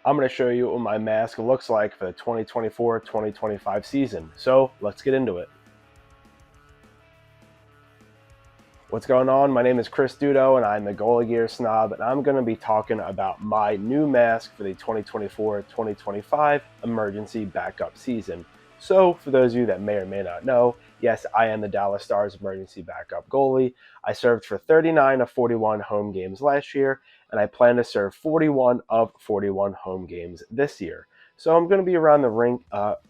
I'm going to show you what my mask looks like for the 2024-2025 season. So let's get into it. What's going on? My name is Dudo and I'm the Goalie Gear Snob, and I'm going to be talking about my new mask for the 2024-2025 emergency backup season. So for those of you that may or may not know, yes, I am the Dallas Stars emergency backup goalie. I served for 39 of 41 home games last year, and I plan to serve 41 of 41 home games this year. So I'm going to be around the rink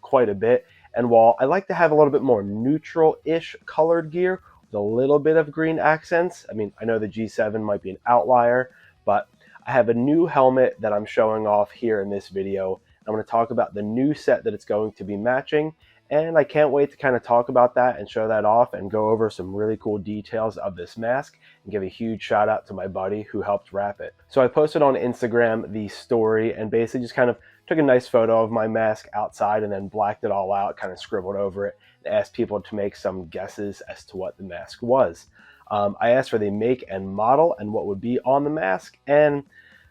quite a bit, and while I like to have a little bit more neutral-ish colored gear, a little bit of green accents. I mean, I know the G7 might be an outlier, but I have a new helmet that I'm showing off here in this video. I'm going to talk about the new set that it's going to be matching, and I can't wait to kind of talk about that and show that off and go over some really cool details of this mask and give a huge shout out to my buddy who helped wrap it. So I posted on Instagram the story and basically just kind of took a nice photo of my mask outside and then blacked it all out, kind of scribbled over it, and asked people to make some guesses as to what the mask was. I asked for the make and model and what would be on the mask, and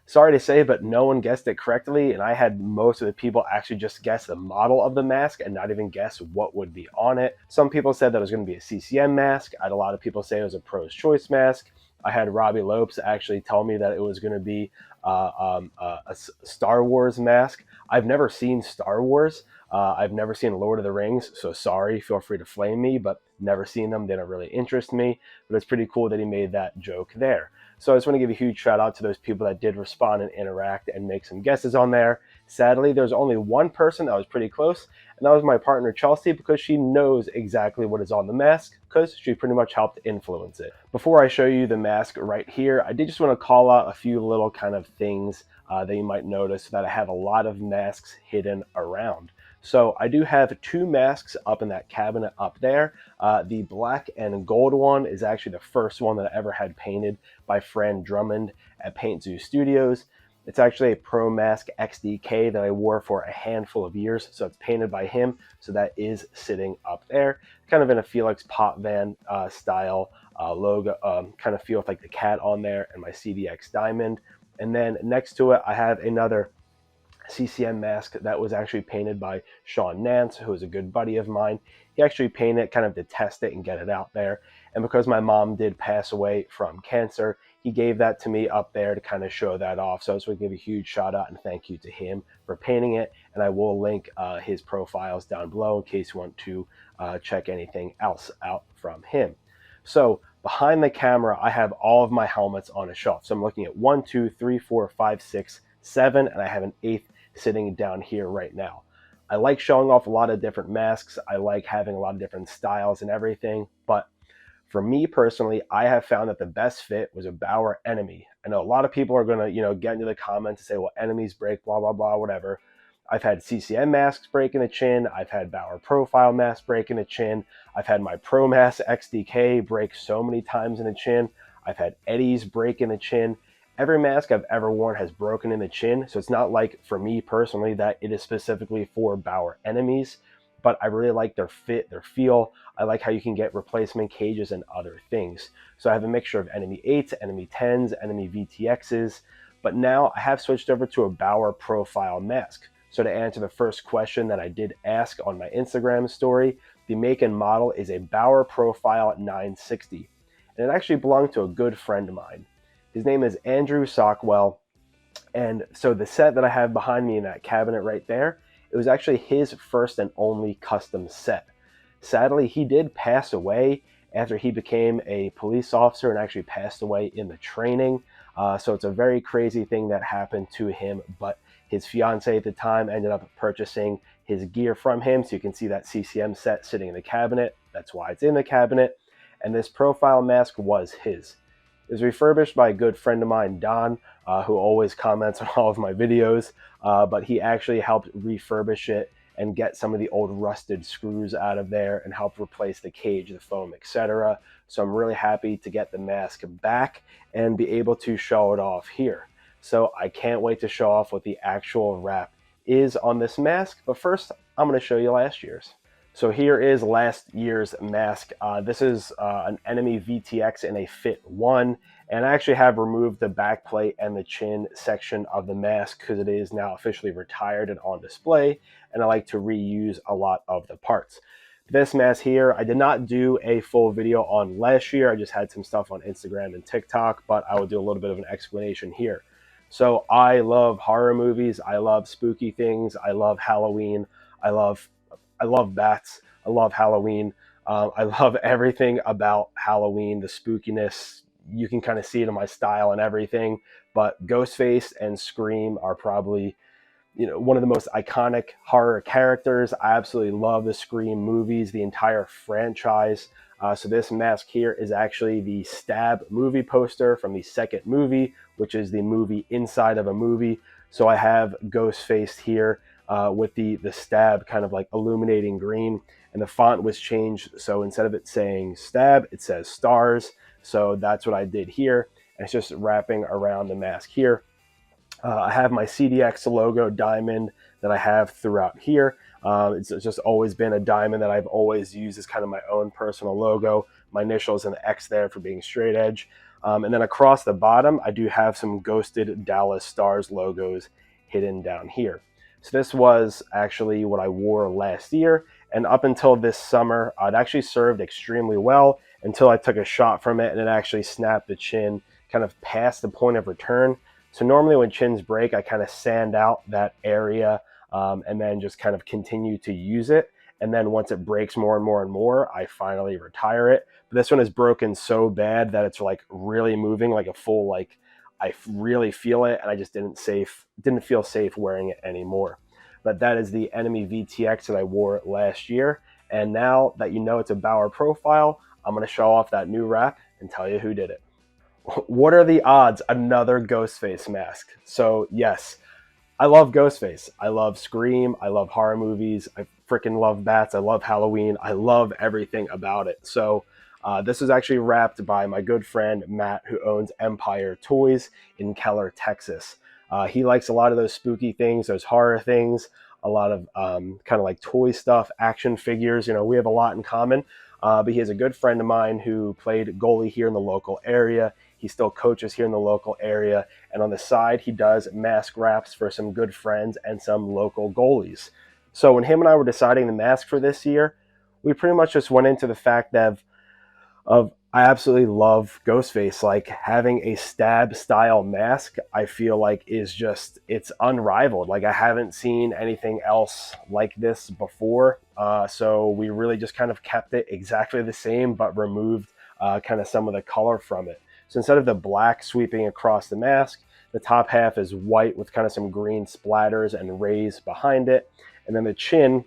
sorry to say, but no one guessed it correctly, and I had most of the people actually just guess the model of the mask and not even guess what would be on it. Some people said that it was going to be a CCM mask. I had a lot of people say it was a Pro's Choice mask. I had Robbie Lopes actually tell me that it was going to be a Star Wars mask. I've never seen Star Wars. I've never seen Lord of the Rings, so sorry, feel free to flame me, but never seen them. They don't really interest me, but it's pretty cool that he made that joke there. So I just want to give a huge shout out to those people that did respond and interact and make some guesses on there. Sadly, there's only one person that was pretty close, and that was my partner Chelsea, because she knows exactly what is on the mask because she pretty much helped influence it. Before I show you the mask right here, I did just want to call out a few little kind of things that you might notice that I have a lot of masks hidden around. So I do have two masks up in that cabinet up there. The black and gold one is actually the first one that I ever had painted by Fran Drummond at Paint Zoo Studios. It's actually a Pro Mask XDK that I wore for a handful of years, so it's painted by him, so that is sitting up there. Kind of in a Felix Potvin style logo, kind of feel with like the cat on there and my CDX diamond. And then next to it, I have another CCM mask that was actually painted by Sean Nance, who is a good buddy of mine. He actually painted it kind of to test it and get it out there. And because my mom did pass away from cancer, he gave that to me up there to kind of show that off. So I just want to give a huge shout out and thank you to him for painting it. And I will link his profiles down below in case you want to check anything else out from him. So behind the camera, I have all of my helmets on a shelf. So I'm looking at 1, 2, 3, 4, 5, 6, 7, and I have an 8th sitting down here right now. I like showing off a lot of different masks. I like having a lot of different styles and everything, but for me personally, I have found that the best fit was a Bauer Enemy. I know a lot of people are going to, get into the comments and say, well, enemies break, blah, blah, blah, whatever. I've had CCM masks break in the chin. I've had Bauer Profile masks break in the chin. I've had my Pro Mask XDK break so many times in the chin. I've had Eddie's break in the chin. Every mask I've ever worn has broken in the chin, so it's not like, for me personally, that it is specifically for Bauer Enemies, but I really like their fit, their feel. I like how you can get replacement cages and other things. So I have a mixture of Enemy 8s, Enemy 10s, Enemy VTXs, but now I have switched over to a Bauer Profile mask. So to answer the first question that I did ask on my Instagram story, the make and model is a Bauer Profile 960, and it actually belonged to a good friend of mine. His name is Andrew Sockwell, and so the set that I have behind me in that cabinet right there, it was actually his first and only custom set. Sadly, he did pass away after he became a police officer and actually passed away in the training. So it's a very crazy thing that happened to him, but his fiance at the time ended up purchasing his gear from him. So you can see that CCM set sitting in the cabinet. That's why it's in the cabinet. And this profile mask was his. It was refurbished by a good friend of mine, Don, who always comments on all of my videos, but he actually helped refurbish it and get some of the old rusted screws out of there and help replace the cage, the foam, etc. So I'm really happy to get the mask back and be able to show it off here. So I can't wait to show off what the actual wrap is on this mask, but first I'm going to show you last year's. So here is last year's mask. This is an Enemy VTX in a fit 1, and I actually have removed the backplate and the chin section of the mask because it is now officially retired and on display, and I like to reuse a lot of the parts. This mask here, I did not do a full video on last year. I just had some stuff on Instagram and TikTok, but I will do a little bit of an explanation here. So I love horror movies. I love spooky things. I love Halloween. I love I love bats. I love Halloween. I love everything about Halloween, the spookiness. You can kind of see it in my style and everything. But Ghostface and Scream are probably, one of the most iconic horror characters. I absolutely love the Scream movies, the entire franchise. So this mask here is actually the Stab movie poster from the second movie, which is the movie inside of a movie. So I have Ghostface here with the Stab kind of like illuminating green, and the font was changed. So instead of it saying Stab, it says Stars. So that's what I did here. And it's just wrapping around the mask here. I have my CDX logo diamond that I have throughout here. It's just always been a diamond that I've always used as kind of my own personal logo. My initials and the X there for being straight edge. And then across the bottom, I do have some Ghosted Dallas Stars logos hidden down here. So this was actually what I wore last year. And up until this summer, it actually served extremely well until I took a shot from it and it actually snapped the chin kind of past the point of return. So normally when chins break, I kind of sand out that area and then just kind of continue to use it. And then once it breaks more and more and more, I finally retire it. But this one is broken so bad that it's like really moving like a full, like I really feel it. And I just didn't feel safe wearing it anymore. But that is the Enemy VTX that I wore last year. And now that you know it's a Bauer profile, I'm going to show off that new wrap and tell you who did it. What are the odds? Another Ghostface mask. So yes, I love Ghostface. I love Scream. I love horror movies. I freaking love bats. I love Halloween. I love everything about it. So this was actually wrapped by my good friend Matt, who owns Empire Toys in Keller, Texas. He likes a lot of those spooky things, those horror things, a lot of kind of like toy stuff, action figures. We have a lot in common. But he is a good friend of mine who played goalie here in the local area. He still coaches here in the local area. And on the side, he does mask wraps for some good friends and some local goalies. So when him and I were deciding the mask for this year, we pretty much just went into the fact of I absolutely love Ghostface. Like having a Stab style mask, I feel like it's unrivaled. Like I haven't seen anything else like this before. So we really just kind of kept it exactly the same, but removed kind of some of the color from it. So instead of the black sweeping across the mask, the top half is white with kind of some green splatters and rays behind it. And then the chin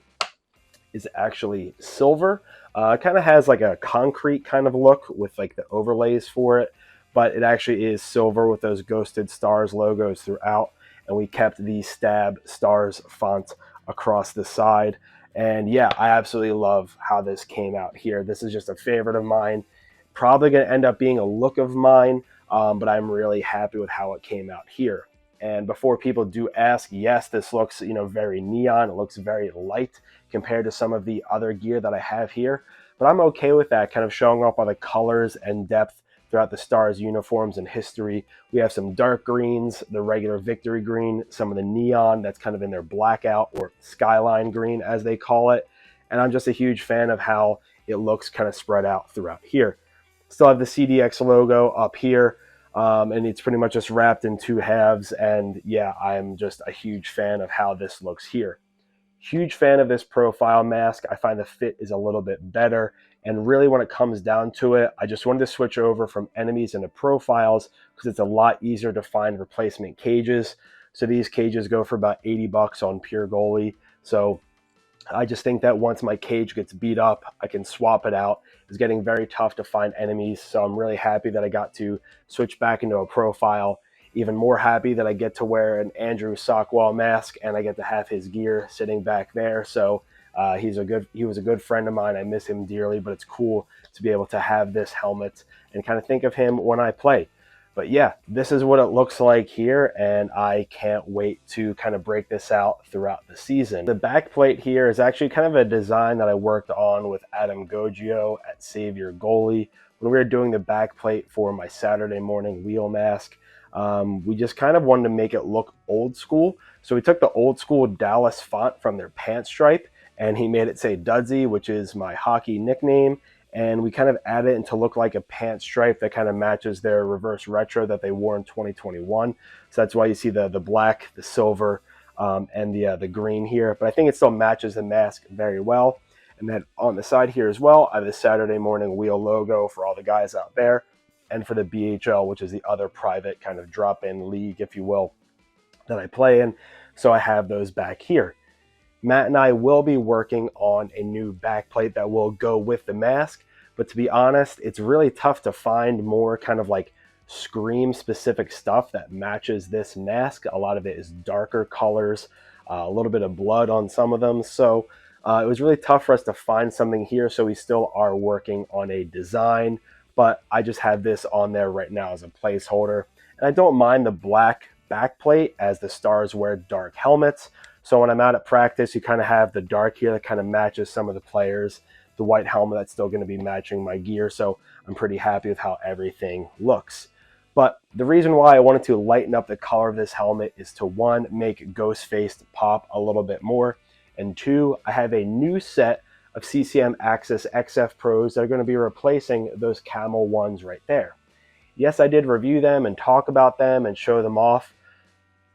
is actually silver. It kind of has like a concrete kind of look with like the overlays for it, but it actually is silver with those Ghosted Stars logos throughout. And we kept the Stab Stars font across the side. And yeah, I absolutely love how this came out here. This is just a favorite of mine. Probably going to end up being a look of mine, but I'm really happy with how it came out here. And before people do ask, yes, this looks, very neon. It looks very light compared to some of the other gear that I have here. But I'm okay with that, kind of showing off all the colors and depth throughout the Stars uniforms and history. We have some dark greens, the regular victory green, some of the neon that's kind of in their blackout or skyline green, as they call it. And I'm just a huge fan of how it looks kind of spread out throughout here. Still have the CDX logo up here. And it's pretty much just wrapped in two halves. And yeah, I'm just a huge fan of how this looks here. Huge fan of this profile mask. I find the fit is a little bit better. And really when it comes down to it, I just wanted to switch over from enemies into profiles because it's a lot easier to find replacement cages. So these cages go for about 80 bucks on Pure Goalie. So I just think that once my cage gets beat up, I can swap it out. It's getting very tough to find enemies, so I'm really happy that I got to switch back into a profile. Even more happy that I get to wear an Andrew Sockwell mask and I get to have his gear sitting back there. So he was a good friend of mine. I miss him dearly, but it's cool to be able to have this helmet and kind of think of him when I play. But yeah, this is what it looks like here, and I can't wait to kind of break this out throughout the season. The backplate here is actually kind of a design that I worked on with Adam Goggio at Savior Goalie when we were doing the backplate for my Saturday morning wheel mask. We just kind of wanted to make it look old school. So we took the old school Dallas font from their pant stripe, and he made it say Dudsy, which is my hockey nickname, and we kind of added it to look like a pant stripe that kind of matches their reverse retro that they wore in 2021. So that's why you see the black, the silver, and the green here. But I think it still matches the mask very well. And then on the side here as well, I have the Saturday morning wheel logo for all the guys out there, and for the BHL, which is the other private kind of drop-in league, if you will, that I play in. So I have those back here. Matt and I will be working on a new backplate that will go with the mask, but to be honest, it's really tough to find more kind of like Scream specific stuff that matches this mask. A lot of it is darker colors, a little bit of blood on some of them. So it was really tough for us to find something here. So we still are working on a design, but I just have this on there right now as a placeholder. And I don't mind the black backplate as the Stars wear dark helmets. So when I'm out at practice, you kind of have the dark here that kind of matches some of the players, the white helmet that's still going to be matching my gear. So I'm pretty happy with how everything looks. But the reason why I wanted to lighten up the color of this helmet is to, one, make Ghostface pop a little bit more, and two, I have a new set of CCM Axis XF Pros that are going to be replacing those camel ones right there. Yes, I did review them and talk about them and show them off,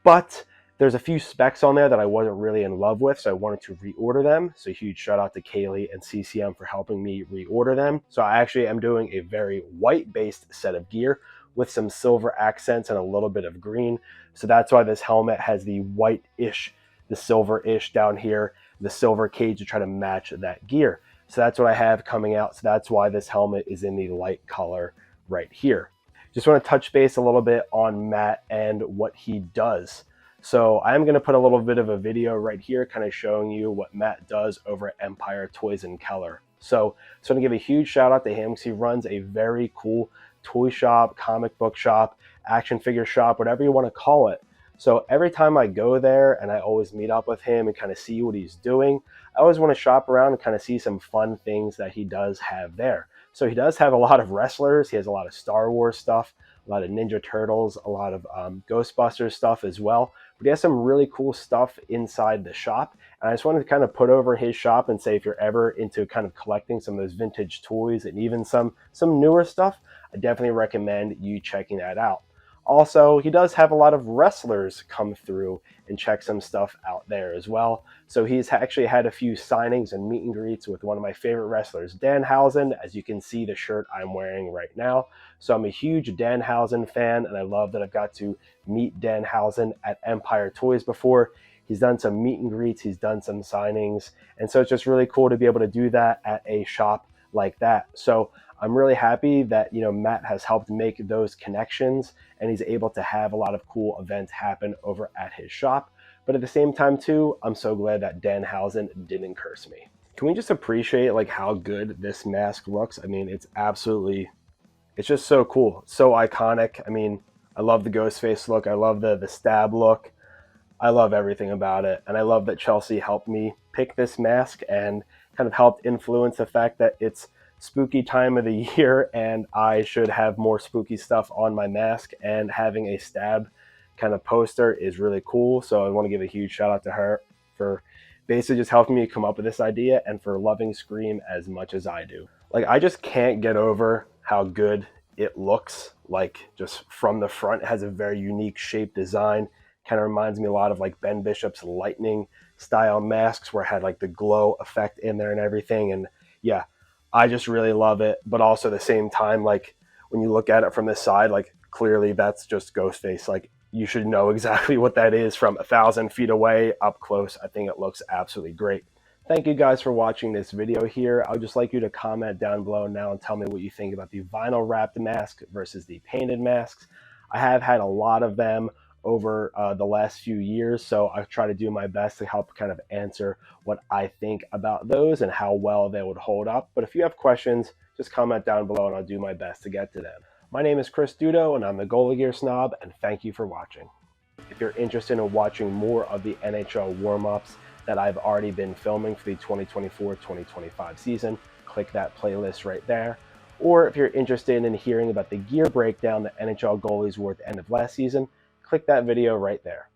but there's a few specs on there that I wasn't really in love with, so I wanted to reorder them. So huge shout out to Kaylee and CCM for helping me reorder them. So I actually am doing a very white-based set of gear with some silver accents and a little bit of green. So that's why this helmet has the white-ish, the silver-ish down here, the silver cage to try to match that gear. So that's what I have coming out. So that's why this helmet is in the light color right here. Just want to touch base a little bit on Matt and what he does. So I am going to put a little bit of a video right here kind of showing you what Matt does over at Empire Toys and Keller. So I just want to give a huge shout out to him because he runs a very cool toy shop, comic book shop, action figure shop, whatever you want to call it. So every time I go there and I always meet up with him and kind of see what he's doing, I always want to shop around and kind of see some fun things that he does have there. So he does have a lot of wrestlers. He has a lot of Star Wars stuff, a lot of Ninja Turtles, a lot of Ghostbusters stuff as well. But he has some really cool stuff inside the shop. And I just wanted to kind of put over his shop and say if you're ever into kind of collecting some of those vintage toys and even some newer stuff, I definitely recommend you checking that out. Also, he does have a lot of wrestlers come through and check some stuff out there as well. So he's actually had a few signings and meet and greets with one of my favorite wrestlers, Danhausen, as you can see the shirt I'm wearing right now. So I'm a huge Danhausen fan, and I love that I've got to meet Danhausen at Empire Toys before. He's done some meet and greets, he's done some signings, and so it's just really cool to be able to do that at a shop like that. So I'm really happy that, you know, Matt has helped make those connections and he's able to have a lot of cool events happen over at his shop. But at the same time too, I'm so glad that Danhausen didn't curse me. Can we just appreciate like how good this mask looks? I mean, it's just so cool, so iconic. I mean, I love the Ghostface look. I love the stab look. I love everything about it. And I love that Chelsea helped me pick this mask and kind of helped influence the fact that it's spooky time of the year and I should have more spooky stuff on my mask, and having a stab kind of poster is really cool. So I want to give a huge shout out to her for basically just helping me come up with this idea and for loving Scream as much as I do. Like, I just can't get over how good it looks. Like, just from the front, it has a very unique shape design. Kind of reminds me a lot of like Ben Bishop's lightning style masks where it had like the glow effect in there and everything. And yeah, I just really love it. But also at the same time, like when you look at it from this side, like clearly that's just Ghostface. Like, you should know exactly what that is from 1,000 feet away. Up close, I think it looks absolutely great. Thank you guys for watching this video here. I would just like you to comment down below now and tell me what you think about the vinyl wrapped mask versus the painted masks. I have had a lot of them over the last few years, so I try to do my best to help kind of answer what I think about those and how well they would hold up. But if you have questions, just comment down below and I'll do my best to get to them. My name is Chris Dudo, and I'm the Goalie Gear Snob, and thank you for watching. If you're interested in watching more of the NHL warm-ups that I've already been filming for the 2024-2025 season, click that playlist right there. Or if you're interested in hearing about the gear breakdown that NHL goalies wore at the end of last season, click that video right there.